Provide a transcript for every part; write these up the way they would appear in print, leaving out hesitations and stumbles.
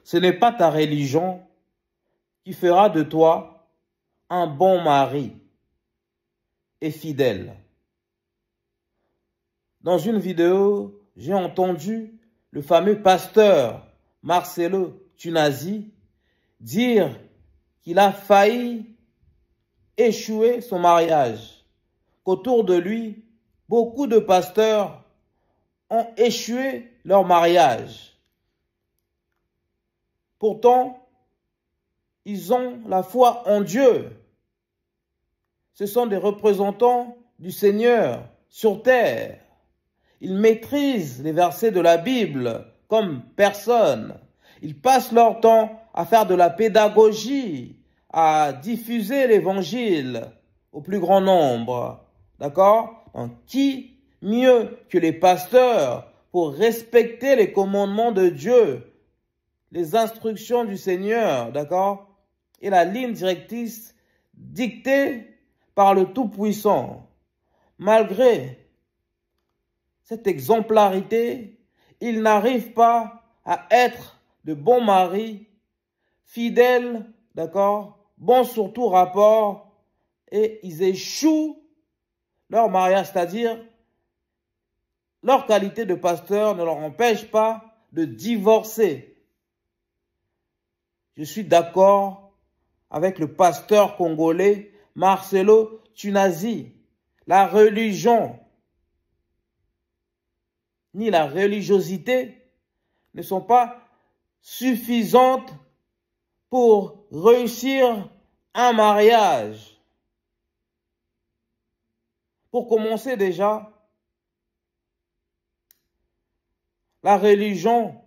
Ce n'est pas ta religion qui fera de toi un bon mari et fidèle. Dans une vidéo, j'ai entendu le fameux pasteur Marcelo Tunasi dire qu'il a failli échouer son mariage, qu'autour de lui, beaucoup de pasteurs ont échoué leur mariage. Pourtant, ils ont la foi en Dieu. Ce sont des représentants du Seigneur sur terre. Ils maîtrisent les versets de la Bible comme personne. Ils passent leur temps à faire de la pédagogie, à diffuser l'évangile au plus grand nombre. D'accord? Donc, qui mieux que les pasteurs pour respecter les commandements de Dieu, les instructions du Seigneur, d'accord? Et la ligne directrice dictée par le Tout-Puissant. Malgré cette exemplarité, ils n'arrivent pas à être de bons maris, fidèles, d'accord, bons sur tout rapport, et ils échouent leur mariage, c'est-à-dire leur qualité de pasteur ne leur empêche pas de divorcer. Je suis d'accord avec le pasteur congolais Marcelo Tunasi. La religion ni la religiosité ne sont pas suffisantes pour réussir un mariage. Pour commencer déjà, la religion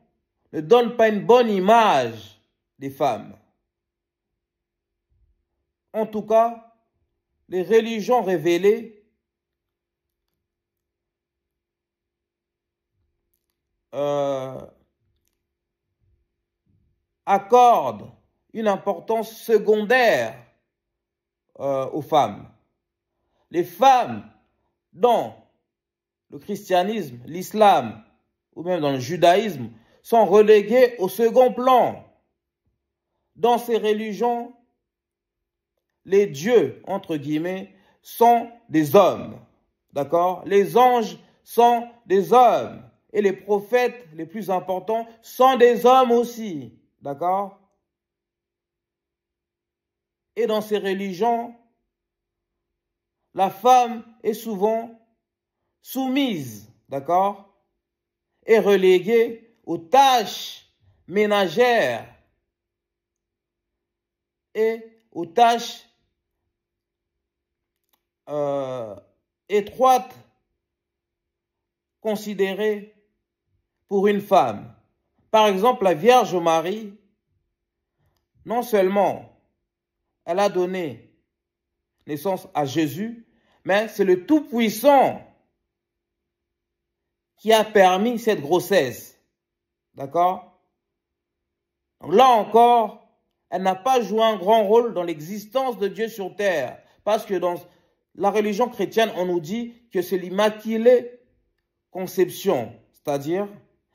ne donne pas une bonne image des femmes. En tout cas, les religions révélées accordent une importance secondaire aux femmes. Les femmes, dans le christianisme, l'islam ou même dans le judaïsme, sont reléguées au second plan. Dans ces religions, les dieux, entre guillemets, sont des hommes. D'accord? Les anges sont des hommes. Et les prophètes les plus importants sont des hommes aussi. D'accord? Et dans ces religions, la femme est souvent soumise, d'accord? Et reléguée aux tâches ménagères et aux tâches étroites considérées pour une femme. Par exemple, la Vierge Marie, non seulement elle a donné naissance à Jésus, mais c'est le Tout-Puissant qui a permis cette grossesse. D'accord? Là encore, elle n'a pas joué un grand rôle dans l'existence de Dieu sur terre. Parce que dans la religion chrétienne, on nous dit que c'est l'Immaculée Conception. C'est-à-dire,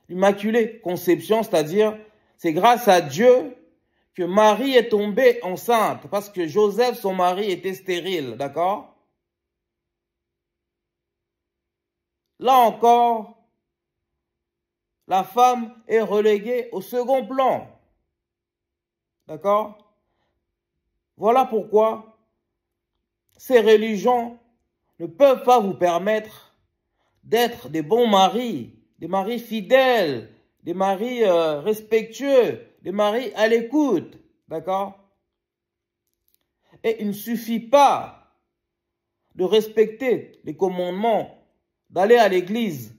l'Immaculée Conception, c'est-à-dire, c'est grâce à Dieu que Marie est tombée enceinte. Parce que Joseph, son mari, était stérile. D'accord? Là encore, la femme est reléguée au second plan. D'accord? Voilà pourquoi ces religions ne peuvent pas vous permettre d'être des bons maris, des maris fidèles, des maris respectueux, des maris à l'écoute. D'accord? Et il ne suffit pas de respecter les commandements, d'aller à l'église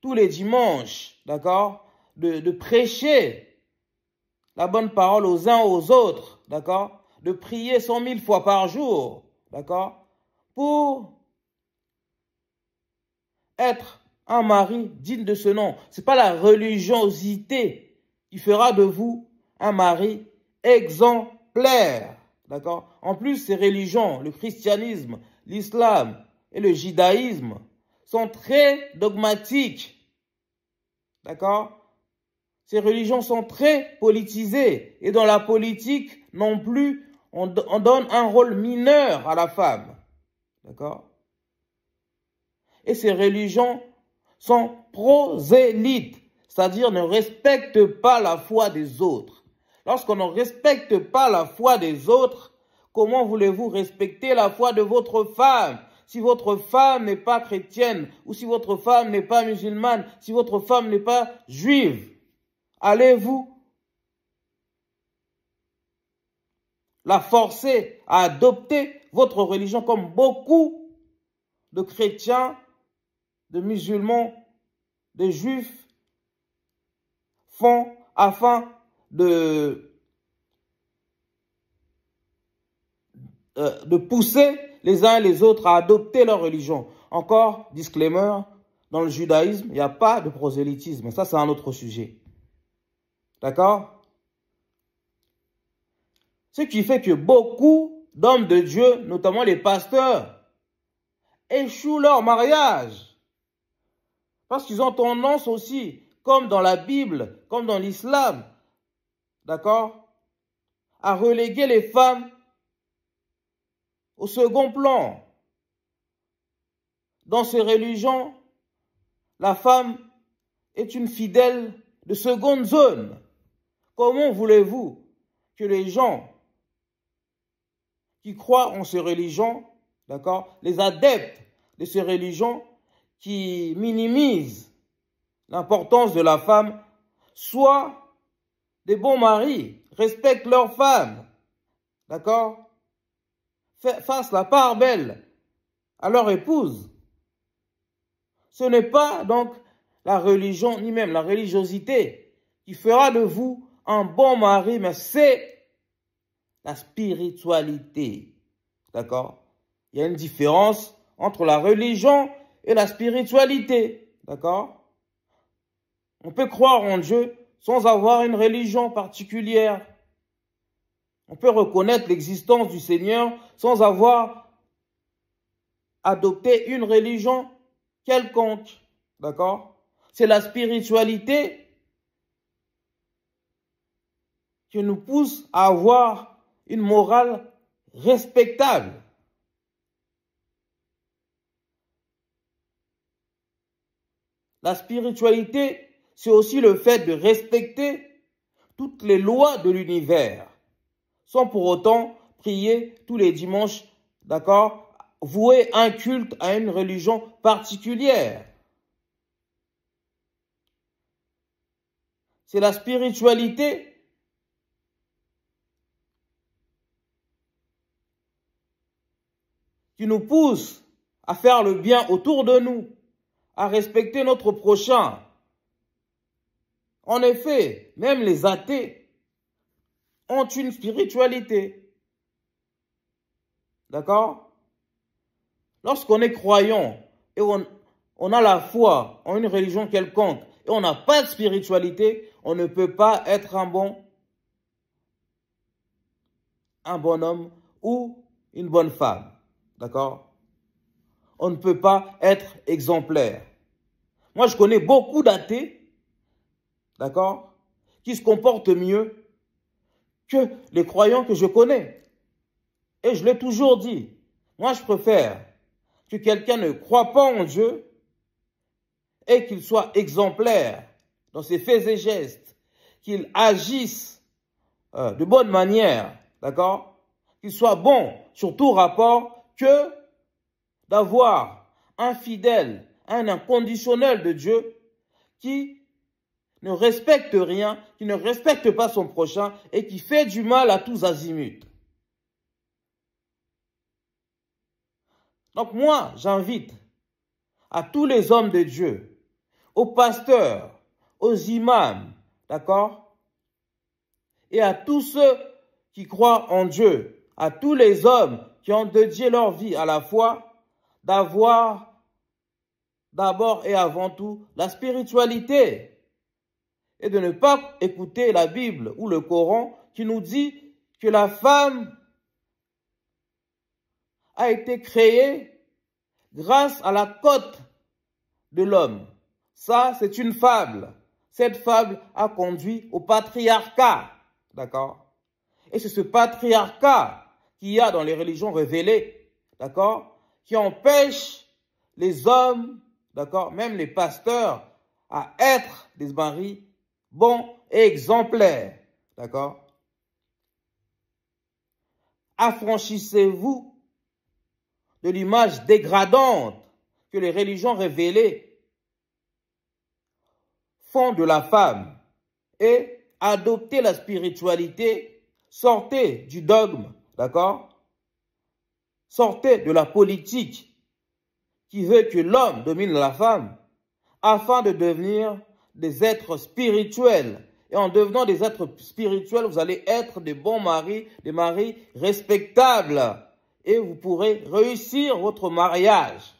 tous les dimanches, d'accord? De prêcher la bonne parole aux uns aux autres, d'accord? De prier 100 000 fois par jour, d'accord? Pour être un mari digne de ce nom. Ce n'est pas la religiosité qui fera de vous un mari exemplaire, d'accord? En plus, ces religions, le christianisme, l'islam et le judaïsme, sont très dogmatiques, d'accord? ces religions sont très politisées. Et dans la politique, non plus, on donne un rôle mineur à la femme. D'accord? Et ces religions sont prosélytes, c'est-à-dire ne respectent pas la foi des autres. Lorsqu'on ne respecte pas la foi des autres, comment voulez-vous respecter la foi de votre femme? Si votre femme n'est pas chrétienne, ou si votre femme n'est pas musulmane, si votre femme n'est pas juive, allez-vous la forcer à adopter votre religion comme beaucoup de chrétiens, de musulmans, de juifs font afin de pousser les uns et les autres à adopter leur religion. Encore, disclaimer, dans le judaïsme, il n'y a pas de prosélytisme. Ça, c'est un autre sujet. D'accord? Ce qui fait que beaucoup d'hommes de Dieu, notamment les pasteurs, échouent leur mariage. Parce qu'ils ont tendance aussi, comme dans la Bible, comme dans l'islam, d'accord, à reléguer les femmes au second plan. Dans ces religions, la femme est une fidèle de seconde zone. Comment voulez-vous que les gens qui croient en ces religions, d'accord, les adeptes de ces religions qui minimisent l'importance de la femme, soient des bons maris, respectent leurs femmes, d'accord, fassent la part belle à leur épouse. Ce n'est pas donc la religion, ni même la religiosité, qui fera de vous un bon mari, mais c'est la spiritualité. D'accord? Il y a une différence entre la religion et la spiritualité. D'accord? On peut croire en Dieu sans avoir une religion particulière. On peut reconnaître l'existence du Seigneur sans avoir adopté une religion quelconque. D'accord? C'est la spiritualité qui nous pousse à avoir une morale respectable. La spiritualité, c'est aussi le fait de respecter toutes les lois de l'univers, sans pour autant prier tous les dimanches, d'accord, vouer un culte à une religion particulière. C'est la spiritualité qui nous pousse à faire le bien autour de nous, à respecter notre prochain. En effet, même les athées ont une spiritualité. D'accord? Lorsqu'on est croyant et on a la foi en une religion quelconque et on n'a pas de spiritualité, on ne peut pas être un bon homme ou une bonne femme. D'accord? On ne peut pas être exemplaire. Moi, je connais beaucoup d'athées, d'accord, qui se comportent mieux que les croyants que je connais. Et je l'ai toujours dit, moi, je préfère que quelqu'un ne croit pas en Dieu et qu'il soit exemplaire dans ses faits et gestes, qu'il agisse de bonne manière, d'accord, qu'il soit bon sur tout rapport, que d'avoir un fidèle, un inconditionnel de Dieu qui ne respecte rien, qui ne respecte pas son prochain et qui fait du mal à tous azimuts. Donc moi, j'invite à tous les hommes de Dieu, aux pasteurs, aux imams, d'accord, et à tous ceux qui croient en Dieu, à tous les hommes qui ont dédié leur vie à la foi, d'avoir d'abord et avant tout la spiritualité et de ne pas écouter la Bible ou le Coran qui nous dit que la femme a été créée grâce à la côte de l'homme. Ça, c'est une fable. cette fable a conduit au patriarcat. D'accord? Et c'est ce patriarcat qu'il y a dans les religions révélées, d'accord, qui empêche les hommes, d'accord, même les pasteurs, à être des maris bons et exemplaires. D'accord? Affranchissez-vous de l'image dégradante que les religions révélées font de la femme et adoptez la spiritualité, sortez du dogme, d'accord? Sortez de la politique qui veut que l'homme domine la femme afin de devenir des êtres spirituels. Et en devenant des êtres spirituels, vous allez être des bons maris, des maris respectables. Et vous pourrez réussir votre mariage.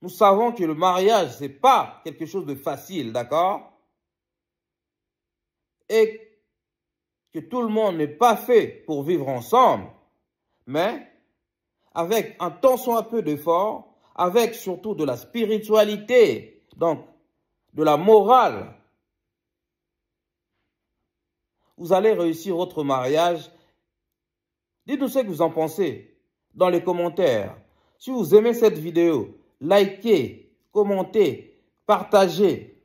Nous savons que le mariage, ce n'est pas quelque chose de facile, d'accord? Et que tout le monde n'est pas fait pour vivre ensemble. Mais avec un tant soit peu d'effort, avec surtout de la spiritualité, donc de la morale, vous allez réussir votre mariage. Dites-nous ce que vous en pensez dans les commentaires. Si vous aimez cette vidéo, likez, commentez, partagez.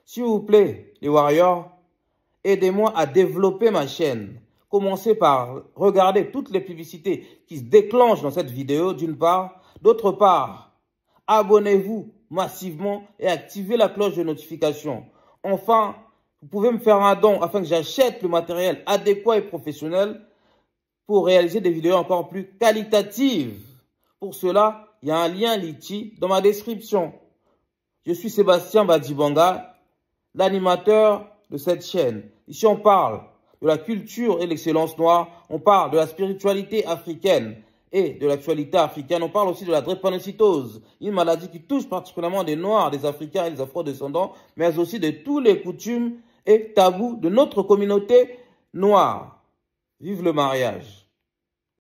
S'il vous plaît, les warriors, aidez-moi à développer ma chaîne. Commencez par regarder toutes les publicités qui se déclenchent dans cette vidéo, d'une part. D'autre part, abonnez-vous massivement et activez la cloche de notification. Enfin, vous pouvez me faire un don afin que j'achète le matériel adéquat et professionnel pour réaliser des vidéos encore plus qualitatives. Pour cela, il y a un lien Litchi dans ma description. Je suis Sébastien Badibanga, l'animateur de cette chaîne. Ici, on parle de la culture et l'excellence noire. On parle de la spiritualité africaine et de l'actualité africaine. On parle aussi de la drépanocytose, une maladie qui touche particulièrement des Noirs, des Africains et des Afro-descendants, mais aussi de tous les coutumes et tabous de notre communauté noire. Vive le mariage!